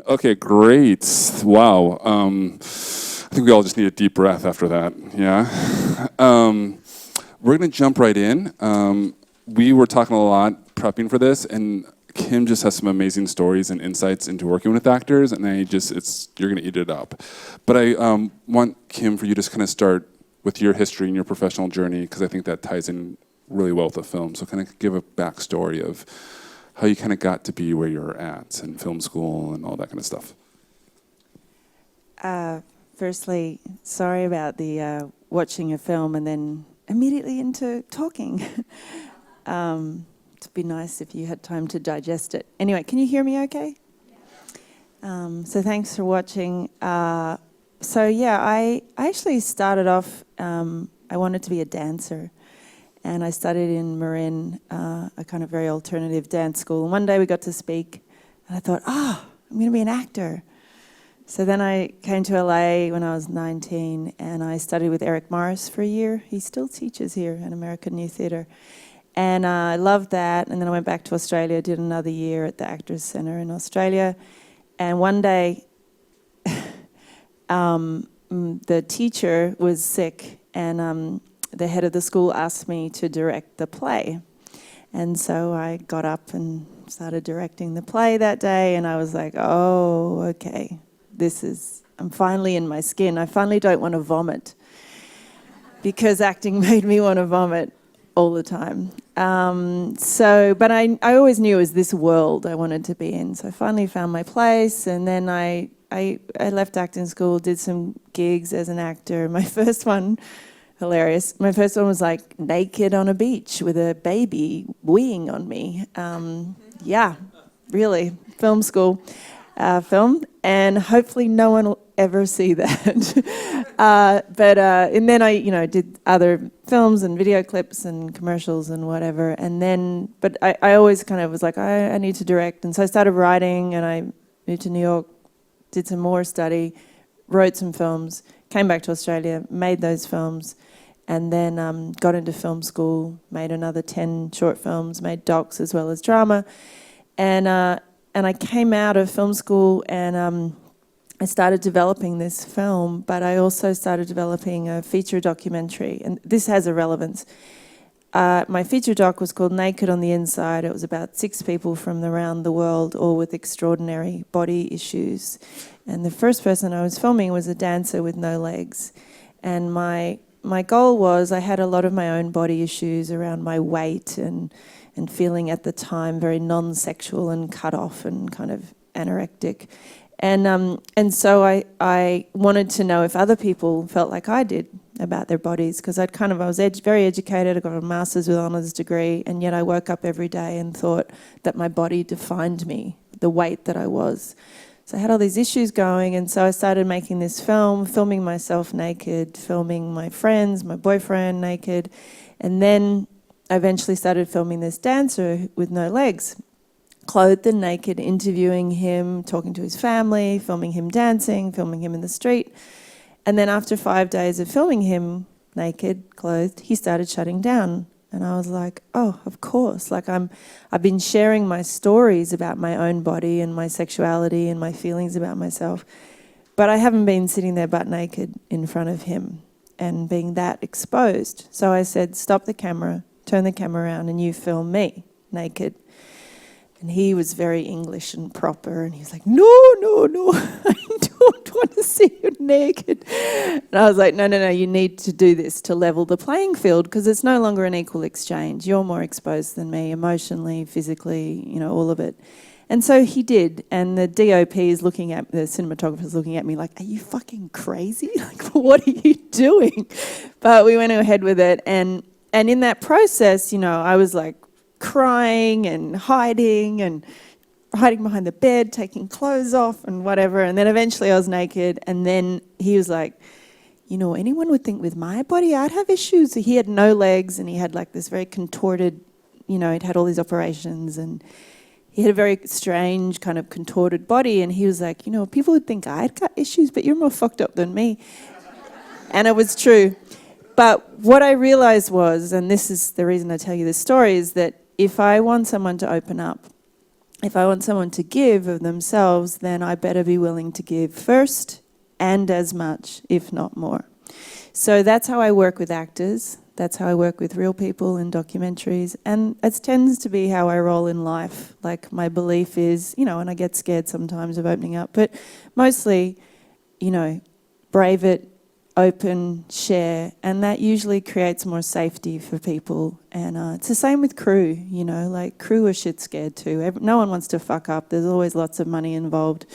Okay, great. Wow. I think we all just need a deep breath after that. Yeah. We're going to jump right in. We were talking a lot prepping for this, and Kim just has some amazing stories and insights into working with actors, and you're going to eat it up. But I want, Kim, for you to just kind of start with your history and your professional journey, because I think that ties in really well with the film. So kind of give a backstory of how you kind of got to be where you're at in film school and all that kind of stuff. Firstly, sorry about the watching a film and then immediately into talking. It'd be nice if you had time to digest it. Anyway, can you hear me okay? So thanks for watching. I actually started off, I wanted to be a dancer. And I studied in Marin, a kind of very alternative dance school. And one day we got to speak, and I thought, I'm going to be an actor. So then I came to LA when I was 19, and I studied with Eric Morris for a year. He still teaches here at American New Theatre. And I loved that. And then I went back to Australia, did another year at the Actors Centre in Australia. And one day, the teacher was sick, and the head of the school asked me to direct the play. And so I got up and started directing the play that day, and I was like, oh, okay, I'm finally in my skin. I finally don't want to vomit, because acting made me want to vomit all the time. But I always knew it was this world I wanted to be in. So I finally found my place, and then I left acting school, did some gigs as an actor. My first one, hilarious. My first one was like naked on a beach with a baby weeing on me. Yeah, really, film school film, and hopefully no one will ever see that. And then I, did other films and video clips and commercials and whatever. And then, but I always kind of was like, I need to direct, and so I started writing, and I moved to New York, did some more study, wrote some films, came back to Australia, made those films. And then got into film school, made another 10 short films, made docs as well as drama. And I came out of film school, and I started developing this film, but I also started developing a feature documentary. And this has a relevance. My feature doc was called Naked on the Inside. It was about 6 people from around the world, all with extraordinary body issues. And the first person I was filming was a dancer with no legs. And my goal was, I had a lot of my own body issues around my weight and feeling at the time very non-sexual and cut off and kind of anorectic. And so I wanted to know if other people felt like I did about their bodies, because I was very educated. I got a master's with honours degree, and yet I woke up every day and thought that my body defined me, the weight that I was. So I had all these issues going, and so I started making this film, filming myself naked, filming my friends, my boyfriend naked, and then I eventually started filming this dancer with no legs, clothed and naked, interviewing him, talking to his family, filming him dancing, filming him in the street. And then after 5 days of filming him naked, clothed, he started shutting down. And I was like, oh, of course. Like I've been sharing my stories about my own body and my sexuality and my feelings about myself, but I haven't been sitting there butt naked in front of him and being that exposed. So I said, stop the camera, turn the camera around, and you film me naked. And he was very English and proper, and he was like, no, I don't want to see you naked. And I was like, no, you need to do this to level the playing field, because it's no longer an equal exchange. You're more exposed than me, emotionally, physically, all of it. And so he did, and the DOP is looking at, the cinematographer is looking at me like, are you fucking crazy? Like, what are you doing? But we went ahead with it, and in that process, I was like, crying and hiding behind the bed, taking clothes off and whatever. And then eventually I was naked. And then he was like, anyone would think with my body I'd have issues. He had no legs, and he had like this very contorted, he'd had all these operations, and he had a very strange kind of contorted body. And he was like, people would think I'd got issues, but you're more fucked up than me. And it was true. But what I realized was, and this is the reason I tell you this story, is that if I want someone to open up, if I want someone to give of themselves, then I better be willing to give first and as much, if not more. So that's how I work with actors. That's how I work with real people in documentaries. And it tends to be how I roll in life. Like, my belief is, and I get scared sometimes of opening up, but mostly, brave it, open, share, and that usually creates more safety for people. And it's the same with crew, like crew are shit scared too. No one wants to fuck up. There's always lots of money involved.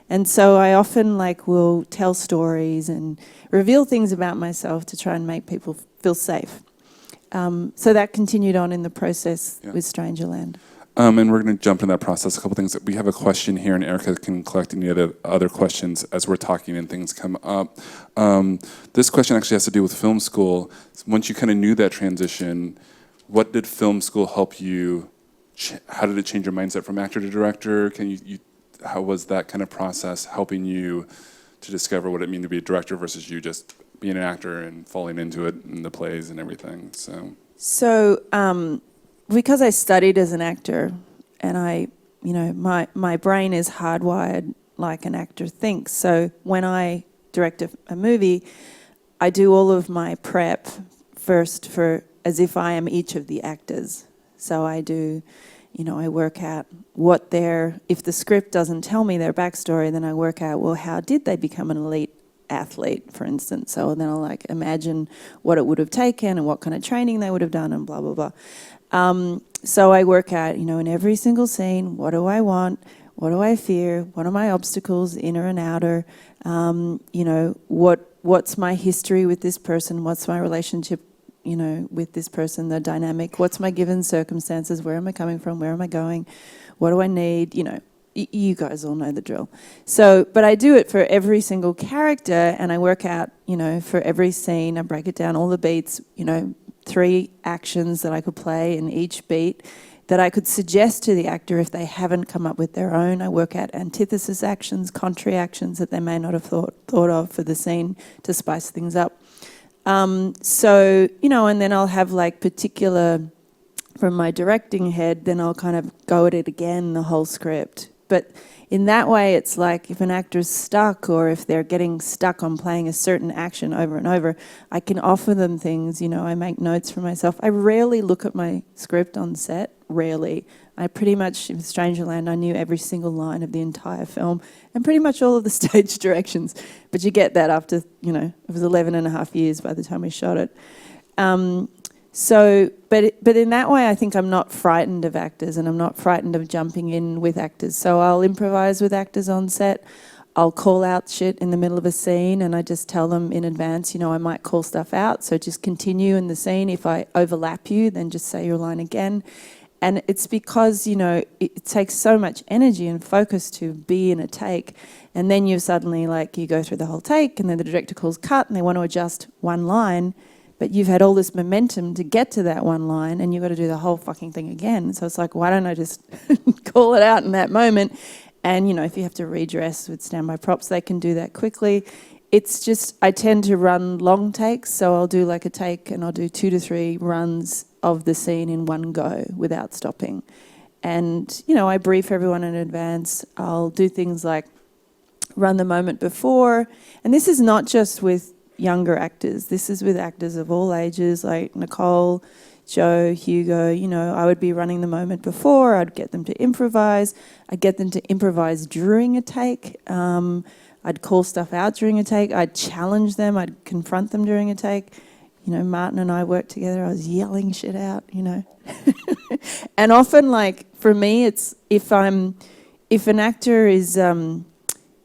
And so I often will tell stories and reveal things about myself to try and make people feel safe. So that continued on in the process with Strangerland. And we're going to jump in that process. A couple things. We have a question here, and Erica can collect any other questions as we're talking and things come up. This question actually has to do with film school. Once you kind of knew that transition, what did film school help you? How did it change your mindset from actor to director? How was that kind of process helping you to discover what it means to be a director versus you just being an actor and falling into it in the plays and everything? So because I studied as an actor, and my brain is hardwired like an actor thinks. So when I direct a movie, I do all of my prep first as if I am each of the actors. So I do, I work out if the script doesn't tell me their backstory, then I work out, well, how did they become an elite athlete, for instance? So then I'll imagine what it would have taken and what kind of training they would have done and blah, blah, blah. So I work out, in every single scene, what do I want? What do I fear? What are my obstacles, inner and outer? What's my history with this person? What's my relationship, with this person, the dynamic? What's my given circumstances? Where am I coming from? Where am I going? What do I need? You guys all know the drill. So, but I do it for every single character, and I work out, for every scene, I break it down, all the beats, 3 actions that I could play in each beat that I could suggest to the actor if they haven't come up with their own. I work out antithesis actions, contrary actions that they may not have thought of for the scene to spice things up. And then I'll have particular, from my directing head, then I'll kind of go at it again, the whole script. But in that way, it's if an actor's stuck or if they're getting stuck on playing a certain action over and over, I can offer them things, I make notes for myself. I rarely look at my script on set, rarely. I pretty much, in Strangerland, I knew every single line of the entire film and pretty much all of the stage directions. But you get that after, it was 11 and a half years by the time we shot it. But in that way, I think I'm not frightened of actors, and I'm not frightened of jumping in with actors. So I'll improvise with actors on set. I'll call out shit in the middle of a scene, and I just tell them in advance, I might call stuff out. So just continue in the scene. If I overlap you, then just say your line again. And it's because, it takes so much energy and focus to be in a take. And then you suddenly, you go through the whole take, and then the director calls cut, and they want to adjust one line. But you've had all this momentum to get to that one line, and you've got to do the whole fucking thing again. So it's why don't I just call it out in that moment? And, if you have to redress with standby props, they can do that quickly. It's just, I tend to run long takes, so I'll do a take, and I'll do 2 to 3 runs of the scene in one go without stopping. And, I brief everyone in advance. I'll do things like run the moment before. And this is not just with younger actors. This is with actors of all ages, like Nicole, Joe, Hugo. I would be running the moment before. I'd get them to improvise. I'd get them to improvise during a take. I'd call stuff out during a take. I'd challenge them. I'd confront them during a take. Martin and I worked together. I was yelling shit out, And often, for me, it's if an actor is in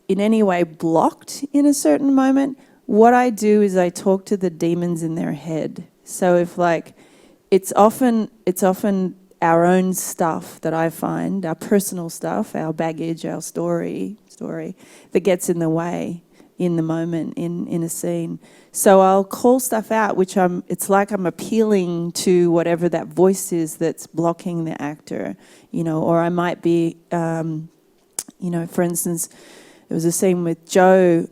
any way blocked in a certain moment, what I do is I talk to the demons in their head. So if it's often our own stuff that I find, our personal stuff, our baggage, our story that gets in the way in the moment, in a scene. So I'll call stuff out, which it's like I'm appealing to whatever that voice is that's blocking the actor, or I might be, for instance, there was a scene with Joe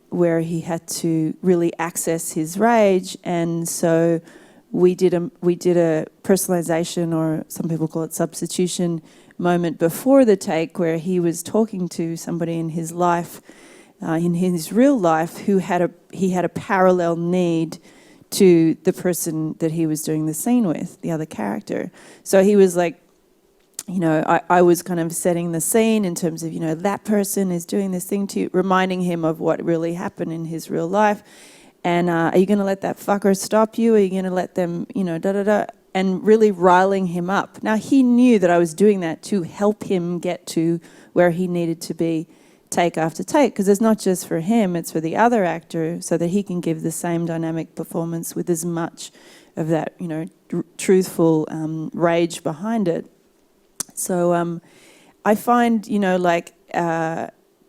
where he had to really access his rage, and so we did a personalization, or some people call it substitution, moment before the take where he was talking to somebody in his life, in his real life, he had a parallel need to the person that he was doing the scene with, the other character. So he was like, you know, I was kind of setting the scene in terms of, you know, that person is doing this thing to you, reminding him of what really happened in his real life. And are you going to let that fucker stop you? Are you going to let them, you know, da-da-da? And really riling him up. Now, he knew that I was doing that to help him get to where he needed to be take after take, because it's not just for him, it's for the other actor, so that he can give the same dynamic performance with as much of that, you know, truthful rage behind it. So I find, you know, like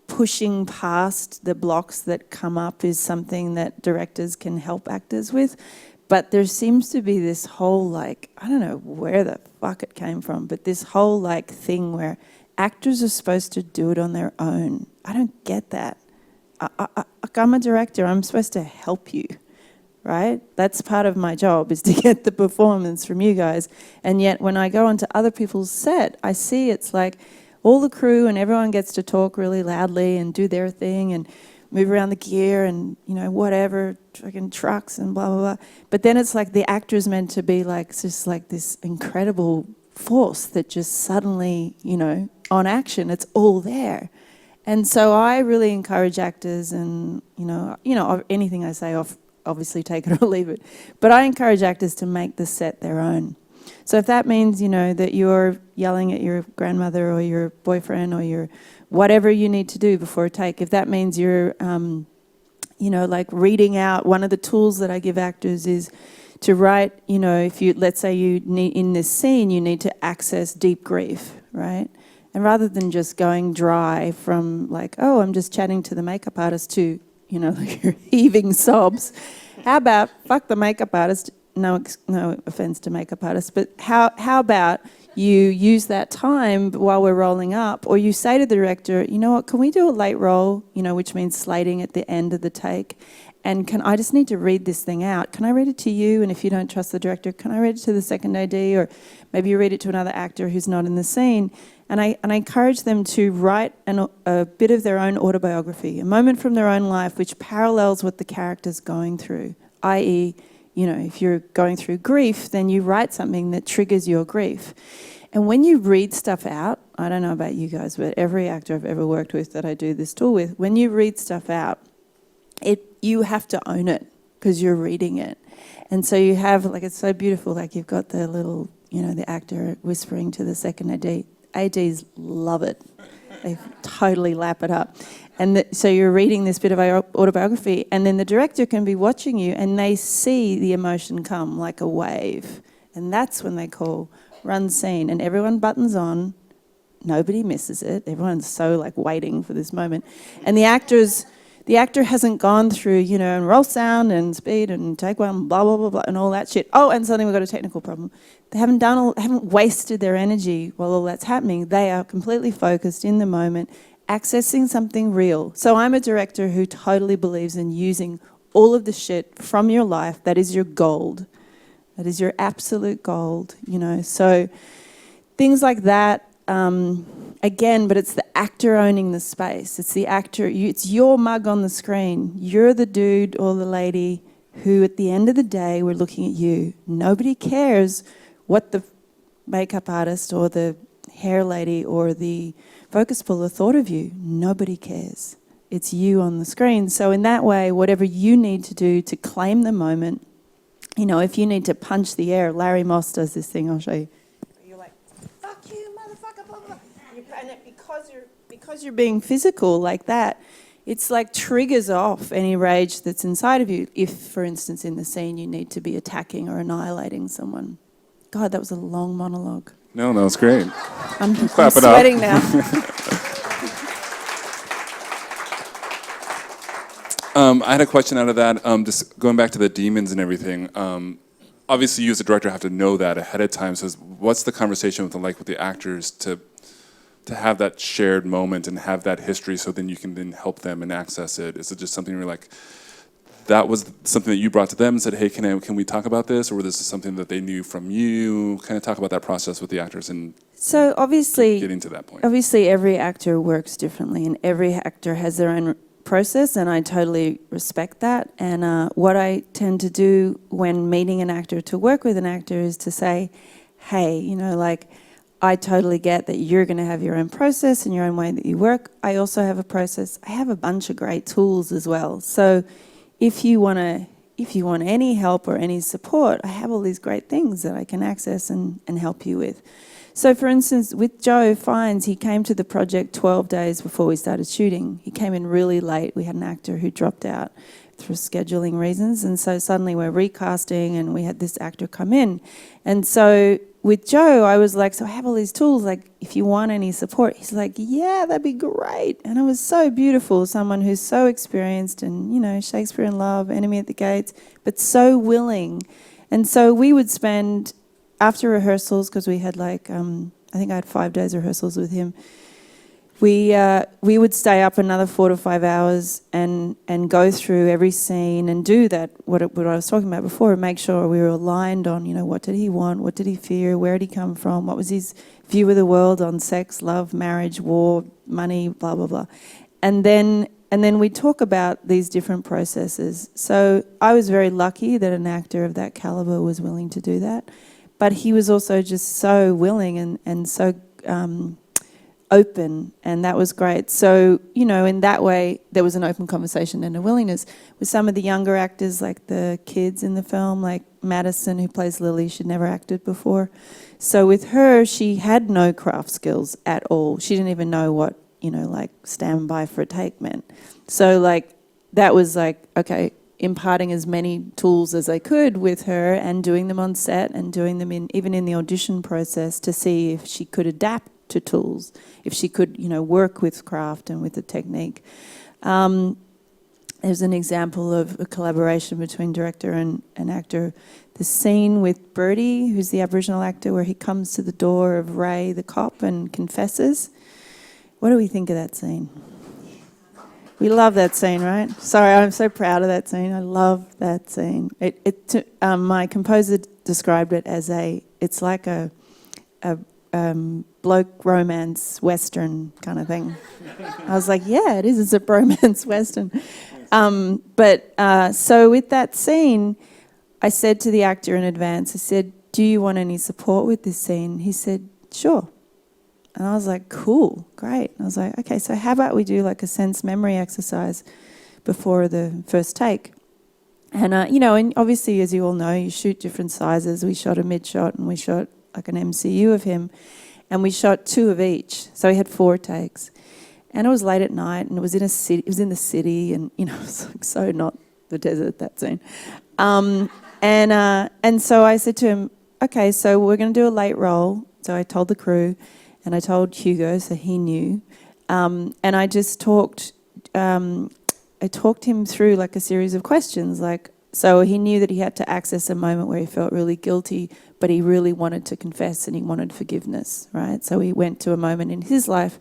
pushing past the blocks that come up is something that directors can help actors with. But there seems to be this whole, like, I don't know where the fuck it came from, but this whole, like, thing where actors are supposed to do it on their own. I don't get that. I'm a director. I'm supposed to help you, right? That's part of my job, is to get the performance from you guys. And yet when I go onto other people's set, I see it's like all the crew and everyone gets to talk really loudly and do their thing and move around the gear and, you know, whatever, fucking trucks and blah, blah, blah. But then it's like the actor's meant to be like, it's just like this incredible force that just suddenly, you know, on action, it's all there. And so I really encourage actors, and, you know, anything I say, obviously take it or leave it. But I encourage actors to make the set their own. So if that means, you know, that you're yelling at your grandmother or your boyfriend or your whatever you need to do before a take, if that means you're, you know, like reading out, one of the tools that I give actors is to write, you know, if you, let's say you need, in this scene, you need to access deep grief, right? And rather than just going dry from like, oh, I'm just chatting to the makeup artist, to, you know, like you're heaving sobs, how about, fuck the makeup artist, no offense to makeup artists, but how about you use that time while we're rolling up, or you say to the director, you know what, can we do a late roll, you know, which means slating at the end of the take, and I just need to read this thing out. Can I read it to you? And if you don't trust the director, can I read it to the second AD, or maybe you read it to another actor who's not in the scene? And I encourage them to write a bit of their own autobiography, a moment from their own life which parallels what the character's going through, i.e., you know, if you're going through grief, then you write something that triggers your grief. And when you read stuff out, I don't know about you guys, but every actor I've ever worked with that I do this tool with, when you read stuff out, you have to own it because you're reading it. And so you have, like, it's so beautiful, like you've got the little, you know, the actor whispering to the second AD. ADs love it. They totally lap it up. And so you're reading this bit of autobiography, and then the director can be watching you and they see the emotion come like a wave. And that's when they call run scene, and everyone buttons on, nobody misses it. Everyone's so like waiting for this moment. And the actor hasn't gone through, you know, and roll sound and speed and take one, blah, blah, blah, blah, and all that shit. Oh, and suddenly we've got a technical problem. They haven't wasted their energy while all that's happening. They are completely focused in the moment, accessing something real. So I'm a director who totally believes in using all of the shit from your life. That is your gold. That is your absolute gold, you know. So things like that, again, but it's the actor owning the space. It's the actor, it's your mug on the screen. You're the dude or the lady who, at the end of the day, we're looking at you. Nobody cares what the makeup artist or the hair lady or the focus puller thought of you. Nobody cares. It's you on the screen. So in that way, whatever you need to do to claim the moment, you know, if you need to punch the air, Larry Moss does this thing, I'll show you. You're like, fuck you, motherfucker, blah, blah, blah. And because you're being physical like that, it's like triggers off any rage that's inside of you. If, for instance, in the scene you need to be attacking or annihilating someone. God, that was a long monologue. No, that was great. I'm Clap it sweating up. now. I had a question out of that, just going back to the demons and everything. Obviously, you as a director have to know that ahead of time. So what's the conversation with the actors to have that shared moment and have that history so then you can then help them and access it? Is it just something you're like, that was something that you brought to them and said, hey, can we talk about this? Or this is something that they knew from you? Kind of talk about that process with the actors and So obviously, getting to that point. obviously every actor works differently, and every actor has their own process, and I totally respect that. And what I tend to do when meeting an actor to work with an actor is to say, hey, like, I totally get that you're going to have your own process and your own way that you work. I also have a process. I have a bunch of great tools as well. So if you want any help or any support, I have all these great things that I can access and help you with. So, for instance, with Joe Fiennes, he came to the project 12 days before we started shooting. He came in really late. We had an actor who dropped out through scheduling reasons, and so suddenly we're recasting, and we had this actor come in. And so with Joe, I was like, so I have all these tools, like, if you want any support. He's like, yeah, that'd be great. And it was so beautiful, someone who's so experienced and, Shakespeare in Love, Enemy at the Gates, but so willing. And so we would spend, after rehearsals, because we had I think I had 5 days rehearsals with him, we would stay up another 4 to 5 hours and go through every scene and do that, what I was talking about before, and make sure we were aligned on, what did he want, what did he fear, where did he come from, what was his view of the world on sex, love, marriage, war, money, blah, blah, blah. And then we talk about these different processes. So I was very lucky that an actor of that caliber was willing to do that. But he was also just so willing and so open, and that was great. So, in that way, there was an open conversation and a willingness. With some of the younger actors, like the kids in the film, like Madison, who plays Lily, she'd never acted before. So with her, she had no craft skills at all. She didn't even know what, stand by for a take meant. So, that was okay, imparting as many tools as I could with her and doing them on set and doing them even in the audition process to see if she could adapt to tools, if she could, work with craft and with the technique. There's an example of a collaboration between director and actor. The scene with Bertie, who's the Aboriginal actor, where he comes to the door of Ray, the cop, and confesses. What do we think of that scene? We love that scene, right? Sorry, I'm so proud of that scene. I love that scene. My composer described it as it's like a bloke romance western kind of thing. I was like, yeah, it is. It's a bromance western. So with that scene, I said to the actor in advance, I said, do you want any support with this scene? He said, sure. And I was like, cool, great. And I was like, okay, so how about we do a sense memory exercise before the first take? And, and obviously, as you all know, you shoot different sizes. We shot a mid-shot and we shot an MCU of him. And we shot 2 of each. So we had 4 takes. And it was late at night, and it was in a city. It was in the city, and it was so not the desert, that scene. And so I said to him, okay, so we're going to do a late roll. So I told the crew, and I told Hugo, so he knew. And I just talked. I talked him through a series of questions, so he knew that he had to access a moment where he felt really guilty, but he really wanted to confess and he wanted forgiveness, right? So he went to a moment in his life,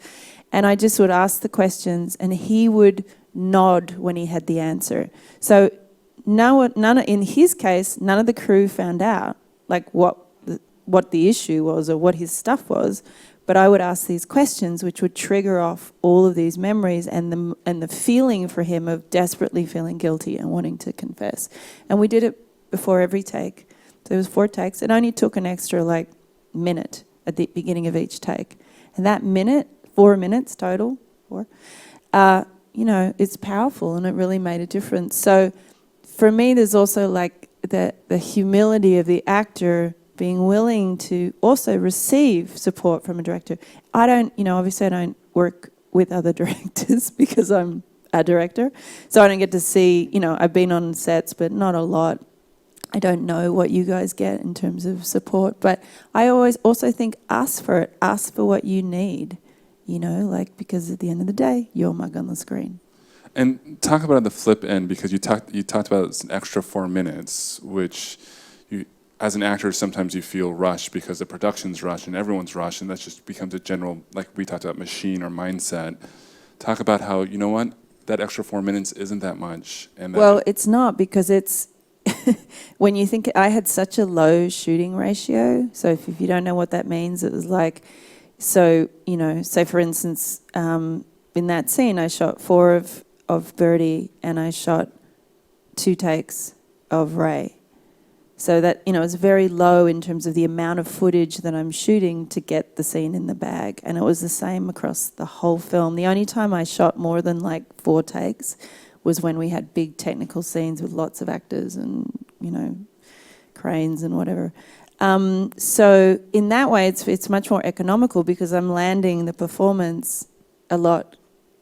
and I just would ask the questions, and he would nod when he had the answer. So in his case, none of the crew found out what the issue was or what his stuff was. But I would ask these questions, which would trigger off all of these memories and the feeling for him of desperately feeling guilty and wanting to confess. And we did it before every take. So there was 4 takes. It only took an extra minute at the beginning of each take. And that minute, 4 minutes total, it's powerful, and it really made a difference. So for me, there's also the humility of the actor being willing to also receive support from a director. Obviously I don't work with other directors because I'm a director. So I don't get to see, I've been on sets, but not a lot. I don't know what you guys get in terms of support, but I always also think ask for it. Ask for what you need, because at the end of the day, you're mug on the screen. And talk about the flip end, because you talked about it's an extra 4 minutes, which as an actor, sometimes you feel rushed because the production's rushed and everyone's rushed, and that just becomes a general, like we talked about, machine or mindset. Talk about how, that extra 4 minutes isn't that much. And that Well, it's not, because it's when you think, I had such a low shooting ratio. So if you don't know what that means, it was like, so, you know, so for instance, in that scene, I shot 4 of Birdie and I shot 2 takes of Ray. So that, you know, it's very low in terms of the amount of footage that I'm shooting to get the scene in the bag. And it was the same across the whole film. The only time I shot more than like 4 takes was when we had big technical scenes with lots of actors and, you know, cranes and whatever. So in that way, it's much more economical because I'm landing the performance a lot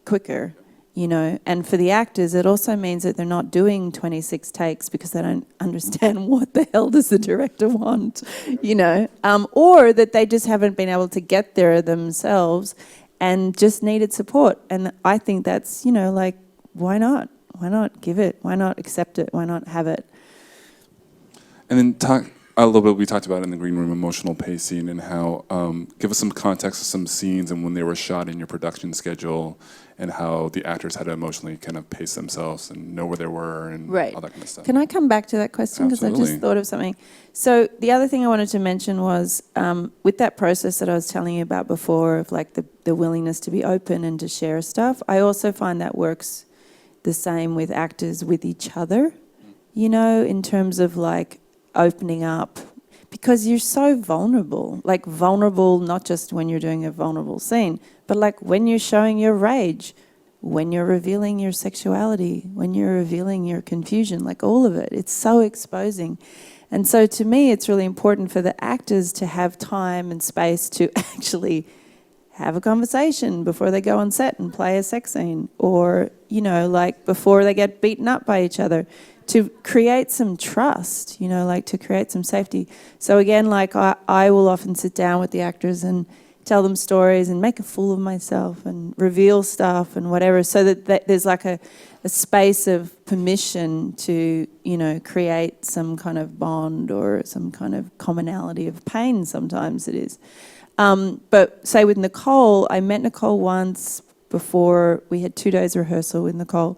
quicker, you know. And for the actors, it also means that they're not doing 26 takes because they don't understand what the hell does the director want, you know. Or that they just haven't been able to get there themselves and just needed support. And I think that's, you know, like, why not? Why not give it? Why not accept it? Why not have it? And then talk a little bit, we talked about in the green room, emotional pacing and how, give us some context of some scenes and when they were shot in your production schedule and how the actors had to emotionally kind of pace themselves and know where they were and all that kind of stuff. Can I come back to that question? Because I just thought of something. So the other thing I wanted to mention was with that process that I was telling you about before of like the willingness to be open and to share stuff, I also find that works the same with actors with each other, you know, in terms of like opening up, because you're so vulnerable, like vulnerable not just when you're doing a vulnerable scene, but like when you're showing your rage, when you're revealing your sexuality, when you're revealing your confusion, like all of it. It's so exposing. And so to me, it's really important for the actors to have time and space to actually have a conversation before they go on set and play a sex scene, or, you know, like before they get beaten up by each other, to create some trust, you know, like to create some safety. So again, like I will often sit down with the actors and tell them stories and make a fool of myself and reveal stuff and whatever, so that there's like a space of permission to, you know, create some kind of bond or some kind of commonality of pain, sometimes it is. But say with Nicole, I met Nicole once before we had 2 days rehearsal with Nicole.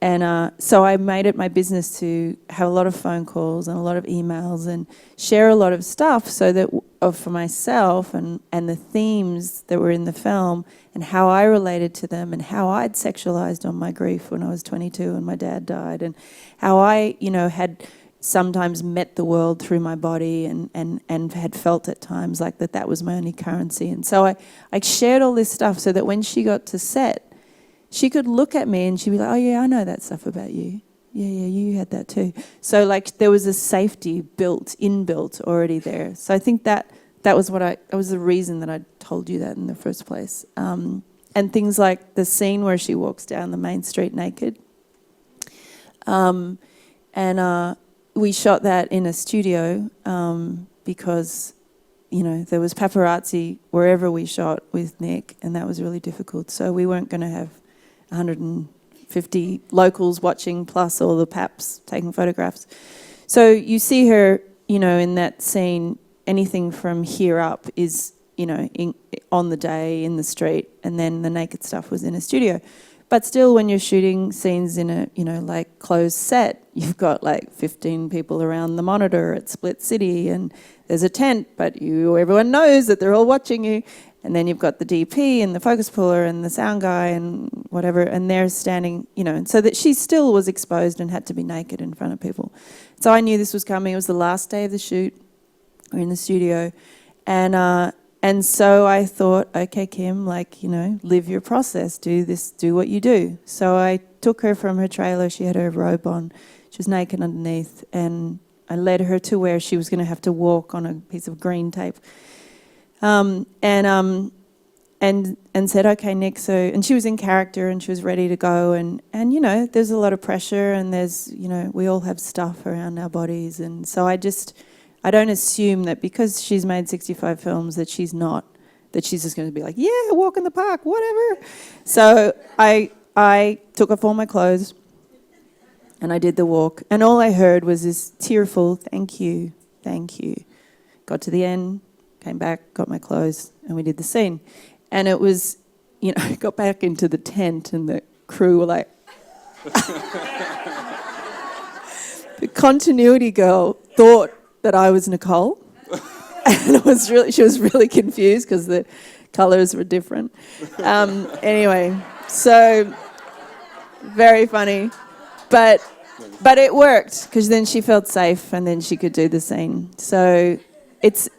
And so I made it my business to have a lot of phone calls and a lot of emails and share a lot of stuff so that for myself and the themes that were in the film and how I related to them and how I'd sexualized on my grief when I was 22 and my dad died, and how I, you know, had sometimes met the world through my body and had felt at times like that was my only currency. And so I shared all this stuff so that when she got to set, she could look at me and she'd be like, oh yeah, I know that stuff about you. Yeah, you had that too. So like there was a safety inbuilt already there. So I think that was the reason that I told you that in the first place. And things like the scene where she walks down the main street naked. And we shot that in a studio because, you know, there was paparazzi wherever we shot with Nick, and that was really difficult. So we weren't going to have 150 locals watching, plus all the paps taking photographs. So you see her, you know, in that scene, anything from here up is, you know, on the day, in the street, and then the naked stuff was in a studio. But still, when you're shooting scenes in a, you know, like closed set, you've got like 15 people around the monitor at Split City, and there's a tent, but everyone knows that they're all watching you. And then you've got the DP and the focus puller and the sound guy and whatever, and they're standing, you know, so that she still was exposed and had to be naked in front of people. So I knew this was coming. It was the last day of the shoot. We're in the studio. And so I thought, okay, Kim, like, you know, live your process. Do what you do. So I took her from her trailer. She had her robe on. She was naked underneath. And I led her to where she was going to have to walk on a piece of green tape. And said, okay, Nick, so, and she was in character and she was ready to go, and you know, there's a lot of pressure, and there's, you know, we all have stuff around our bodies, and so I don't assume that because she's made 65 films that she's just going to be like, yeah, walk in the park, whatever. So I took off all my clothes and I did the walk, and all I heard was this tearful, thank you. Got to the end, came back, got my clothes, and we did the scene. And it was, you know, got back into the tent and the crew were like, The continuity girl thought that I was Nicole. And she was really confused because the colours were different. Anyway, so very funny. But it worked because then she felt safe and then she could do the scene. So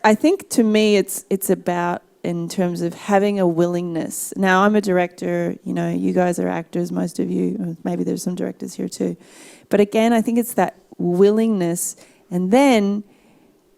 I think to me it's about, in terms of having a willingness. Now I'm a director, you guys are actors, most of you, or maybe there's some directors here too. But again, I think it's that willingness, and then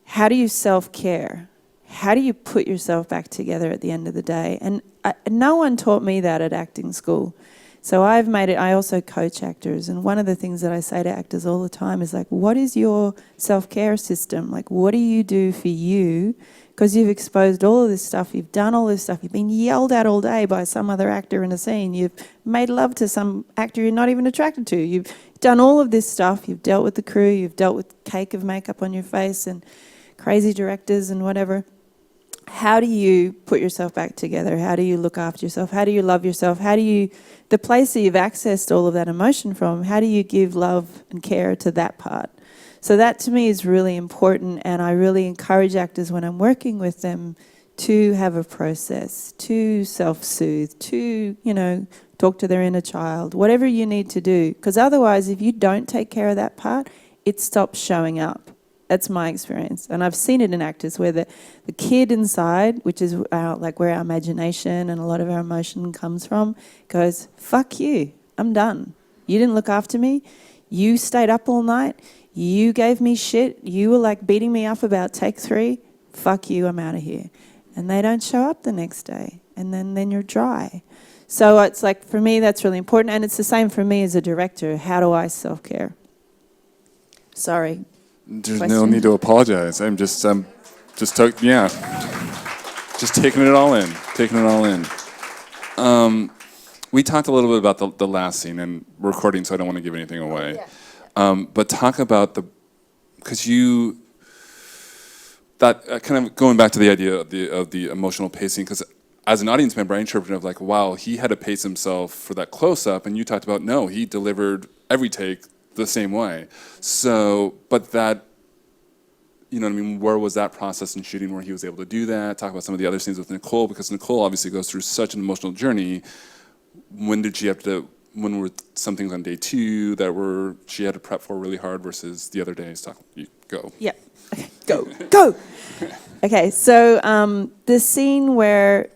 how do you self-care? How do you put yourself back together at the end of the day? And no one taught me that at acting school. So I also coach actors, and one of the things that I say to actors all the time is like, what is your self-care system? Like, what do you do for you? Because you've exposed all of this stuff, you've done all this stuff, you've been yelled at all day by some other actor in a scene, you've made love to some actor you're not even attracted to, you've done all of this stuff, you've dealt with the crew, you've dealt with cake of makeup on your face and crazy directors and whatever. How do you put yourself back together? How do you look after yourself? How do you love yourself? The place that you've accessed all of that emotion from, how do you give love and care to that part? So that to me is really important, and I really encourage actors when I'm working with them to have a process, to self-soothe, to, talk to their inner child, whatever you need to do. Because otherwise, if you don't take care of that part, it stops showing up. That's my experience. And I've seen it in actors where the kid inside, which is where our imagination and a lot of our emotion comes from, goes, fuck you, I'm done. You didn't look after me. You stayed up all night. You gave me shit. You were beating me up about take 3. Fuck you, I'm out of here. And they don't show up the next day. And then you're dry. So it's for me, that's really important. And it's the same for me as a director. How do I self-care? Sorry. There's no need to apologize. Just taking it all in. We talked a little bit about the last scene, and we're recording, so I don't want to give anything away. But talk about because kind of going back to the idea of the emotional pacing, because as an audience member, I interpreted of wow, he had to pace himself for that close-up, and you talked about, no, he delivered every take the same way. So, but that, where was that process in shooting where he was able to do that? Talk about some of the other scenes with Nicole, because Nicole obviously goes through such an emotional journey. When were some things on day 2 that she had to prep for really hard versus the other days? Go. Yeah. Okay. Go. Okay. So the scene where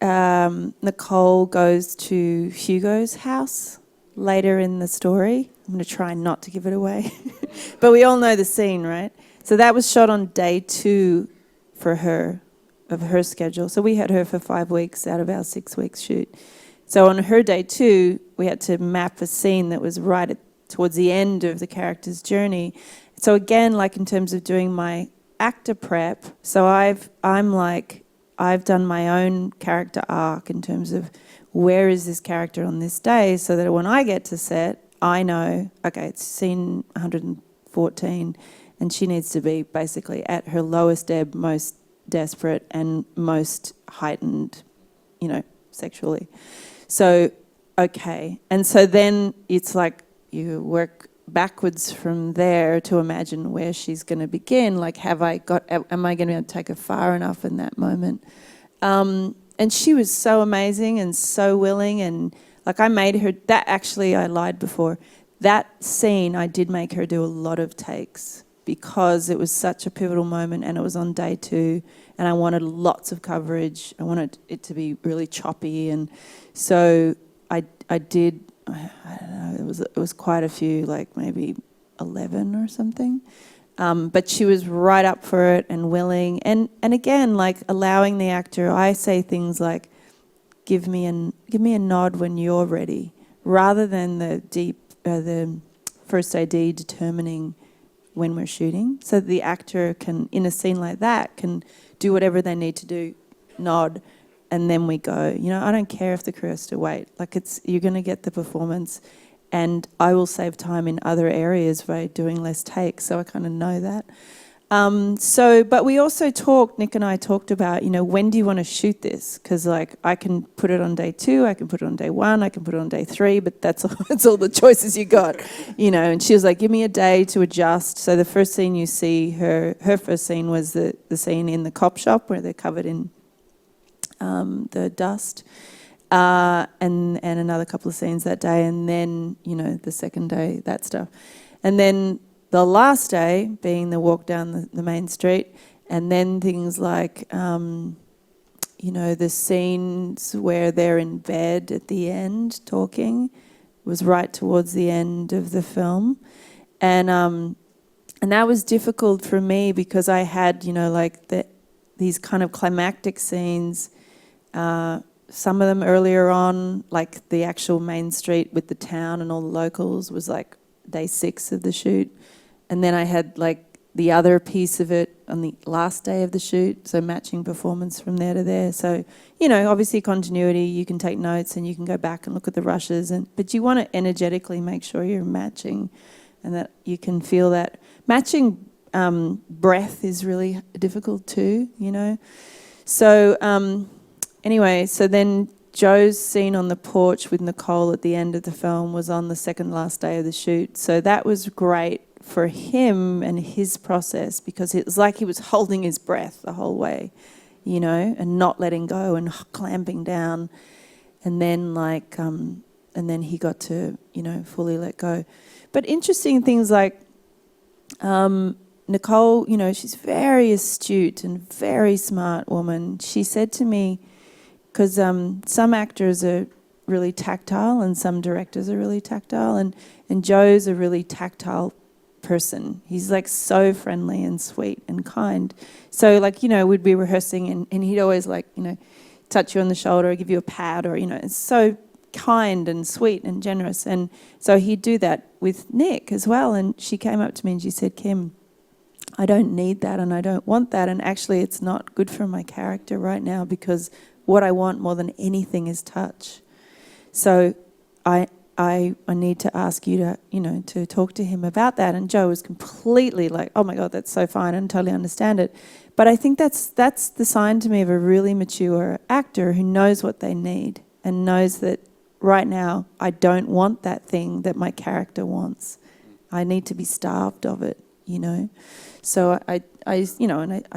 Nicole goes to Hugo's house later in the story. I'm going to try not to give it away. But we all know the scene, right? So that was shot on day 2 for her, of her schedule. So we had her for 5 weeks out of our 6 weeks shoot. So on her day 2, we had to map a scene that was right towards the end of the character's journey. So again, in terms of doing my actor prep, so I've done my own character arc in terms of where is this character on this day, so that when I get to set, I know, okay, it's scene 114, and she needs to be basically at her lowest ebb, most desperate, and most heightened, sexually. So, okay. And so then it's you work backwards from there to imagine where she's going to begin. Am I going to be able to take her far enough in that moment? And she was so amazing and so willing, and I made her, that actually I lied before. That scene, I did make her do a lot of takes because it was such a pivotal moment and it was on day 2 and I wanted lots of coverage. I wanted it to be really choppy, and so I did, I don't know, it was quite a few, maybe 11 or something. But she was right up for it and willing. And again, allowing the actor, I say things like, give me a nod when you're ready, rather than the first AD determining when we're shooting. So the actor can, in a scene like that, can do whatever they need to do, nod, and then we go. I don't care if the crew has to wait. You're going to get the performance. And I will save time in other areas by doing less takes, so I kind of know that. But we also talked, Nick and I talked about, when do you want to shoot this? Because like I can put it on day 2, I can put it on day 1, I can put it on day 3, but that's all the choices you got, And she was like, give me a day to adjust. So the first scene you see, her first scene was the scene in the cop shop where they're covered in the dust. And another couple of scenes that day, and then, the second day, that stuff. And then the last day being the walk down the main street, and then things like, the scenes where they're in bed at the end talking was right towards the end of the film. And that was difficult for me because I had, these kind of climactic scenes, some of them earlier on, like the actual main street with the town and all the locals was like day 6 of the shoot. And then I had like the other piece of it on the last day of the shoot, so matching performance from there to there. So, obviously continuity, you can take notes and you can go back and look at the rushes, but you want to energetically make sure you're matching and that you can feel that. Matching breath is really difficult too, So anyway, so then Joe's scene on the porch with Nicole at the end of the film was on the second last day of the shoot. So that was great for him and his process because it was like he was holding his breath the whole way, and not letting go and clamping down. And then and then he got to, fully let go. But interesting things like Nicole, she's very astute and very smart woman. She said to me, because some actors are really tactile and some directors are really tactile, and Joe's a really tactile person. He's like so friendly and sweet and kind. So we'd be rehearsing and he'd always touch you on the shoulder or give you a pat or, it's so kind and sweet and generous. And so he'd do that with Nick as well. And she came up to me and she said, Kim, I don't need that and I don't want that. And actually it's not good for my character right now because what I want more than anything is touch. So I need to ask you to, to talk to him about that. And Joe was completely like, oh my God, that's so fine and totally understand it. But I think that's the sign to me of a really mature actor who knows what they need and knows that right now I don't want that thing that my character wants. I need to be starved of it, So I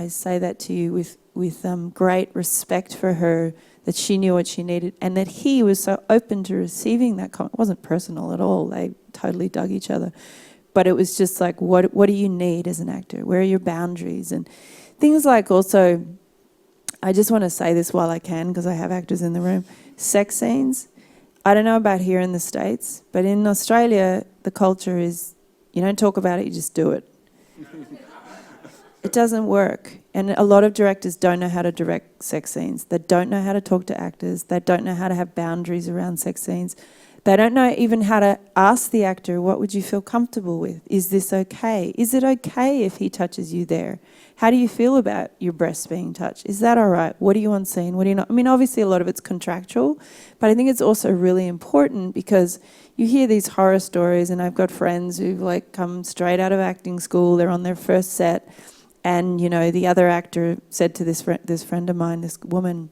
say that to you with great respect for her, that she knew what she needed and that he was so open to receiving that comment. It wasn't personal at all. They totally dug each other. But it was just like, what do you need as an actor? Where are your boundaries? And things like also, I just want to say this while I can because I have actors in the room, sex scenes. I don't know about here in the States, but in Australia, the culture is, you don't talk about it, you just do it. It doesn't work. And a lot of directors don't know how to direct sex scenes. They don't know how to talk to actors. They don't know how to have boundaries around sex scenes. They don't know even how to ask the actor, what would you feel comfortable with? Is this okay? Is it okay if he touches you there? How do you feel about your breasts being touched? Is that all right? What do you want seen? What do you not? I mean, obviously a lot of it's contractual, but I think it's also really important because you hear these horror stories, and I've got friends who've come straight out of acting school. They're on their first set. And, the other actor said to this friend of mine, this woman,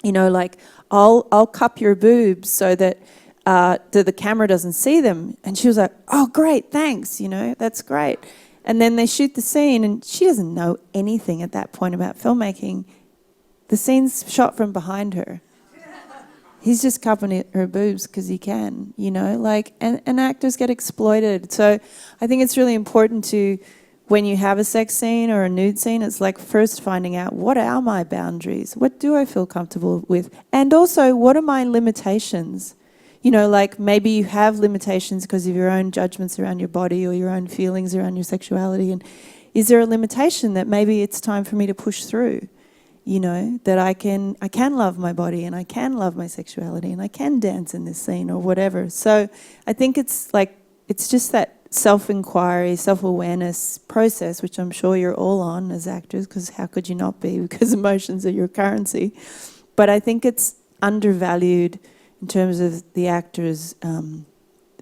I'll cup your boobs so that the camera doesn't see them. And she was like, oh, great, thanks, that's great. And then they shoot the scene, and she doesn't know anything at that point about filmmaking. The scene's shot from behind her. He's just cupping her boobs because he can, and actors get exploited. So I think it's really important to, when you have a sex scene or a nude scene, it's like first finding out, what are my boundaries? What do I feel comfortable with? And also, what are my limitations? Maybe you have limitations because of your own judgments around your body or your own feelings around your sexuality. And is there a limitation that maybe it's time for me to push through? That I can love my body and I can love my sexuality and I can dance in this scene or whatever. So I think it's just that self-inquiry, self-awareness process, which I'm sure you're all on as actors, because how could you not be? Because emotions are your currency. But I think it's undervalued in terms of the actor's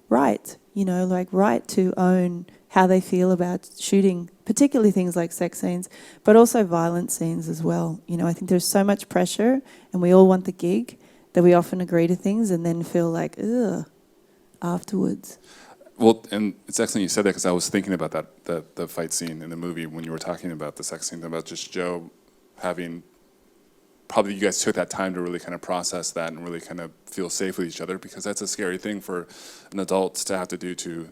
right, like right to own how they feel about shooting, particularly things like sex scenes, but also violent scenes as well. I think there's so much pressure and we all want the gig that we often agree to things and then feel like, ugh, afterwards. Well, and it's excellent you said that because I was thinking about the fight scene in the movie when you were talking about the sex scene, about just Joe having, probably you guys took that time to really kind of process that and really kind of feel safe with each other, because that's a scary thing for an adult to have to do to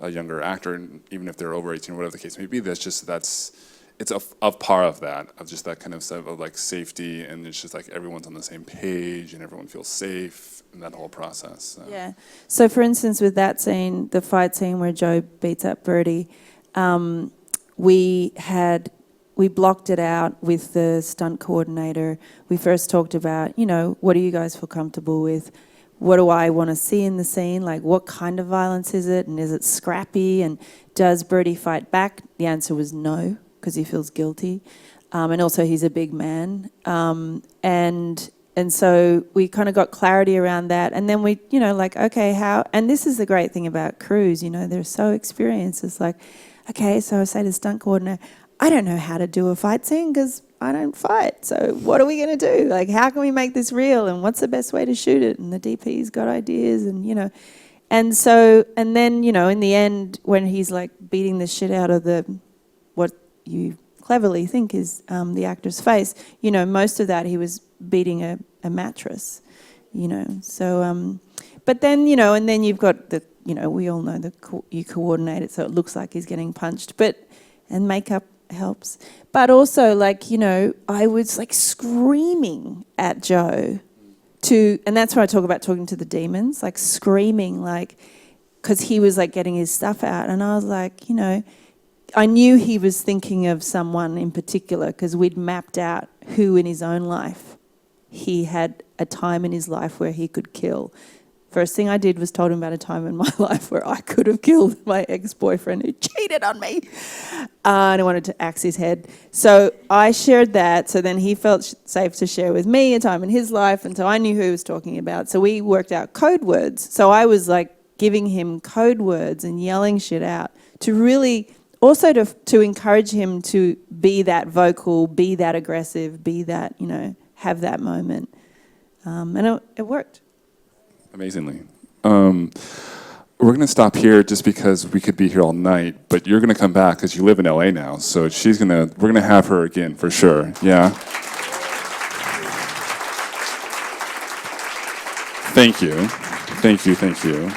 a younger actor, and even if they're over 18 or whatever the case may be, it's of par of that, of just that kind of stuff of like safety, and it's just like everyone's on the same page and everyone feels safe in that whole process. So. Yeah. So for instance, with that scene, the fight scene where Joe beats up Birdie, we blocked it out with the stunt coordinator. We first talked about, what do you guys feel comfortable with? What do I want to see in the scene? Like, what kind of violence is it? And is it scrappy? And does Birdie fight back? The answer was no, because he feels guilty. And also he's a big man. And so we kind of got clarity around that. And then we, okay, how, and this is the great thing about crews, they're so experienced. It's like, okay, so I say to the stunt coordinator, I don't know how to do a fight scene because I don't fight. So what are we going to do? Like, how can we make this real? And what's the best way to shoot it? And the DP's got ideas and, and so, and then, in the end, when he's like beating the shit out of what you cleverly think is the actor's face, most of that he was beating a mattress, So, but then, and then you've got we all know you coordinate it so it looks like he's getting punched, and makeup helps. But also, I was like screaming at Joe and that's why I talk about talking to the demons, like screaming, because he was like getting his stuff out. And I was like, I knew he was thinking of someone in particular because we'd mapped out who in his own life he had a time in his life where he could kill. First thing I did was told him about a time in my life where I could have killed my ex-boyfriend who cheated on me. And I wanted to axe his head. So I shared that. So then he felt safe to share with me a time in his life. And so I knew who he was talking about. So we worked out code words. So I was like giving him code words and yelling shit out to really also to encourage him to be that vocal, be that aggressive, be that, have that moment. And it worked. Amazingly. We're going to stop here just because we could be here all night, but you're going to come back because you live in LA now, so we're going to have her again for sure. Yeah. Thank you. Thank you. Thank you.